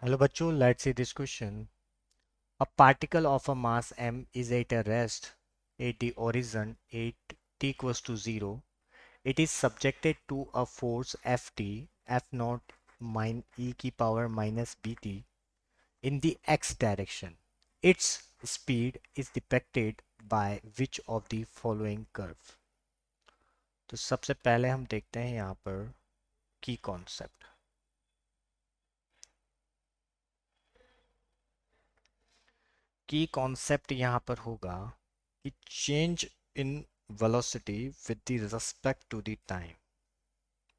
Hello bachcho, let's see this question. A particle of a mass m is at a rest at the origin at t equals to 0. It is subjected to a force Ft, f naught e की power minus bt in the x direction. Its speed is depicted by which of the following curve? तो सबसे पहले हम देखते हैं यहाँ पर की कॉन्सेप्ट। की कॉन्सेप्ट यहाँ पर होगा कि change in velocity with the respect to the time.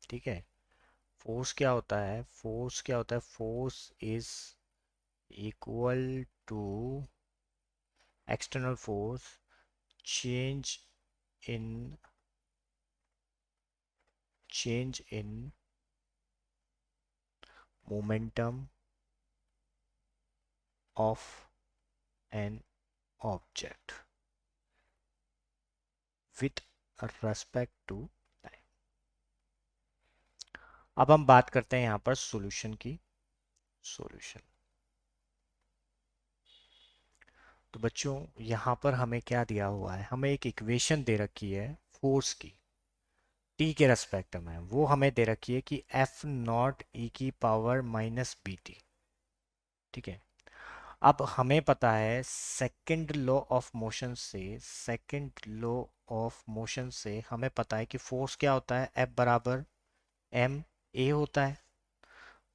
ठीक है, फोर्स क्या होता है? फोर्स क्या होता है? Force is equal to external force change in change in momentum of an object with respect to time. अब हम बात करते हैं यहाँ पर सॉल्यूशन की। सॉल्यूशन, तो बच्चों यहाँ पर हमें क्या दिया हुआ है? हमें एक इक्वेशन दे रखी है फोर्स की टी के रेस्पेक्ट में। वो हमें दे रखी है कि एफ नॉट ई की पावर माइनस बी टी। ठीक है, अब हमें पता है सेकंड लॉ ऑफ मोशन से, सेकंड लॉ ऑफ मोशन से हमें पता है कि फोर्स क्या होता है? एफ बराबर एम ए होता है।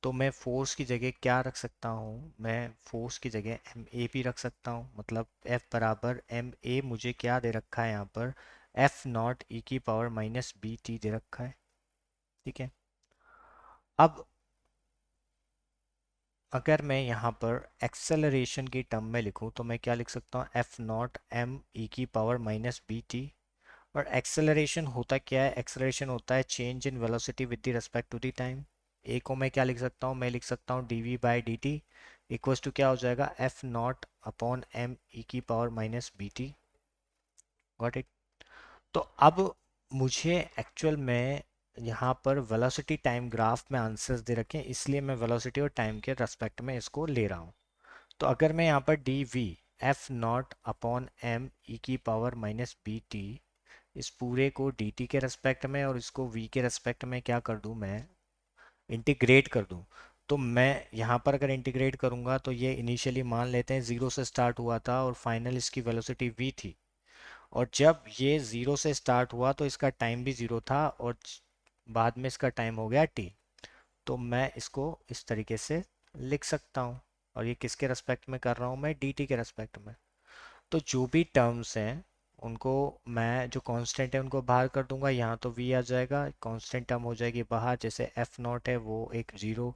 तो मैं फोर्स की जगह क्या रख सकता हूँ? मैं फोर्स की जगह एम ए भी रख सकता हूँ। मतलब एफ बराबर एम ए मुझे क्या दे रखा है यहाँ पर? एफ नॉट ई की पावर माइनस बी टी दे रखा है। ठीक है, अब अगर मैं यहाँ पर एक्सेलरेशन की टर्म में लिखूँ तो मैं क्या लिख सकता हूँ? एफ नॉट एम ई की पावर माइनस बी टी। और एक्सेलरेशन होता क्या है? एक्सेलरेशन होता है change in velocity with the respect to the time. A को मैं क्या लिख सकता हूँ? मैं लिख सकता हूँ D V by D T equals to क्या हो जाएगा? F naught upon M E की power minus B T. Got it? तो अब मुझे एक्चुअल में यहाँ पर वेलोसिटी टाइम ग्राफ में आंसर्स दे रखे हैं, इसलिए मैं वेलोसिटी और टाइम के रेस्पेक्ट में इसको ले रहा हूँ। तो अगर मैं यहाँ पर D V F naught upon M E की पावर माइनस बी टी, इस पूरे को डी टी के रेस्पेक्ट में और इसको वी के रेस्पेक्ट में क्या कर दूँ? मैं इंटीग्रेट कर दूँ। तो मैं यहाँ पर अगर इंटीग्रेट करूँगा तो ये इनिशियली मान लेते हैं ज़ीरो से स्टार्ट हुआ था और फाइनल इसकी वेलोसिटी वी थी। और जब ये ज़ीरो से स्टार्ट हुआ तो इसका टाइम भी ज़ीरो था और बाद में इसका टाइम हो गया टी। तो मैं इसको इस तरीके से लिख सकता हूँ। और ये किसके रेस्पेक्ट में कर रहा हूँ? मैं डी टी के रेस्पेक्ट में। तो जो भी टर्म्स हैं उनको मैं, जो कांस्टेंट है उनको बाहर कर दूंगा। यहाँ तो वी आ जाएगा, कांस्टेंट टर्म हो जाएगी बाहर। जैसे एफ नॉट है वो एक ज़ीरो,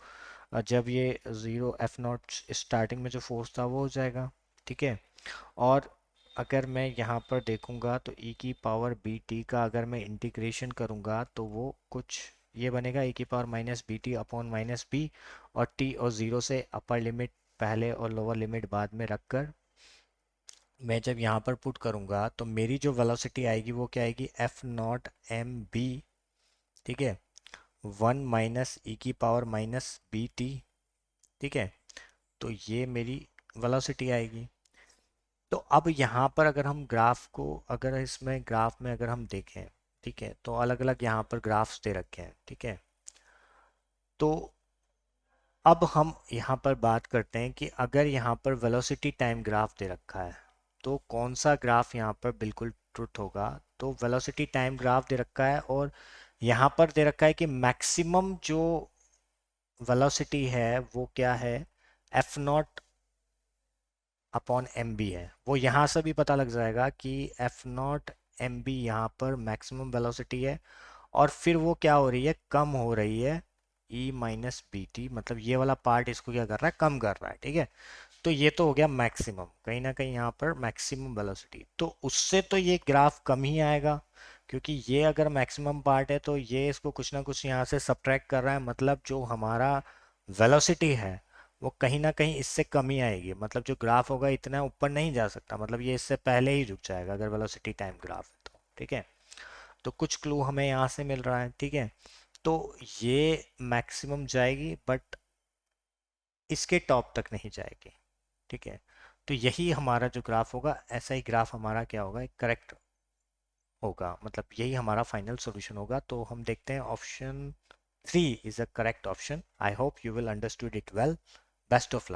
जब ये ज़ीरो एफ नॉट स्टार्टिंग में जो फोर्स था वो हो जाएगा। ठीक है, और अगर मैं यहाँ पर देखूंगा तो e की पावर बी टी का अगर मैं इंटीग्रेशन करूंगा तो वो कुछ ये बनेगा e की power minus B T upon minus B. और t और ज़ीरो से अपर लिमिट पहले और लोअर लिमिट बाद में रखकर मैं जब यहाँ पर पुट करूँगा तो मेरी जो वेलोसिटी आएगी वो क्या आएगी? F naught M B. ठीक है, वन माइनस ई की पावर माइनस बी टी। ठीक है, तो ये मेरी वेलोसिटी आएगी। तो अब यहाँ पर अगर हम ग्राफ को, अगर इसमें ग्राफ में अगर हम देखें, ठीक है, तो अलग अलग यहाँ पर ग्राफ्स दे रखे हैं। ठीक है, तो अब हम यहाँ पर बात करते हैं कि अगर यहाँ पर वेलोसिटी टाइम ग्राफ दे रखा है तो कौन सा ग्राफ यहाँ पर बिल्कुल ट्रुथ होगा? तो वेलोसिटी टाइम ग्राफ दे रखा है और यहाँ पर दे रखा है कि मैक्सिमम जो वेलोसिटी है वो क्या है? F naught upon M B है। वो यहाँ से भी पता लग जाएगा कि एफ नॉट एम बी यहाँ पर मैक्सिमम वेलोसिटी है और फिर वो क्या हो रही है? कम हो रही है ई माइनस बी टी। मतलब ये वाला पार्ट इसको क्या कर रहा है? कम कर रहा है। ठीक है, तो ये तो हो गया मैक्सिमम, कहीं ना कहीं यहाँ पर मैक्सिमम वेलोसिटी। तो उससे तो ये ग्राफ कम ही आएगा, क्योंकि ये अगर मैक्सिमम पार्ट है तो ये इसको कुछ ना कुछ यहाँ से सब्ट्रैक्ट कर रहा है। मतलब जो हमारा वेलोसिटी है वो कहीं ना कहीं इससे कम ही आएगी। मतलब जो ग्राफ होगा इतना ऊपर नहीं जा सकता, मतलब ये इससे पहले ही रुक जाएगा अगर वेलोसिटी टाइम ग्राफ है तो। ठीक है, तो कुछ क्लू हमें यहाँ से मिल रहा है। ठीक है, तो ये मैक्सिमम जाएगी बट इसके टॉप तक नहीं जाएगी। ठीक है, तो यही हमारा जो ग्राफ होगा, ऐसा ही ग्राफ हमारा क्या होगा, एक करेक्ट होगा, मतलब यही हमारा फाइनल सॉल्यूशन होगा। तो हम देखते हैं option 3 is a correct option. I hope you will understood it well. Best of luck.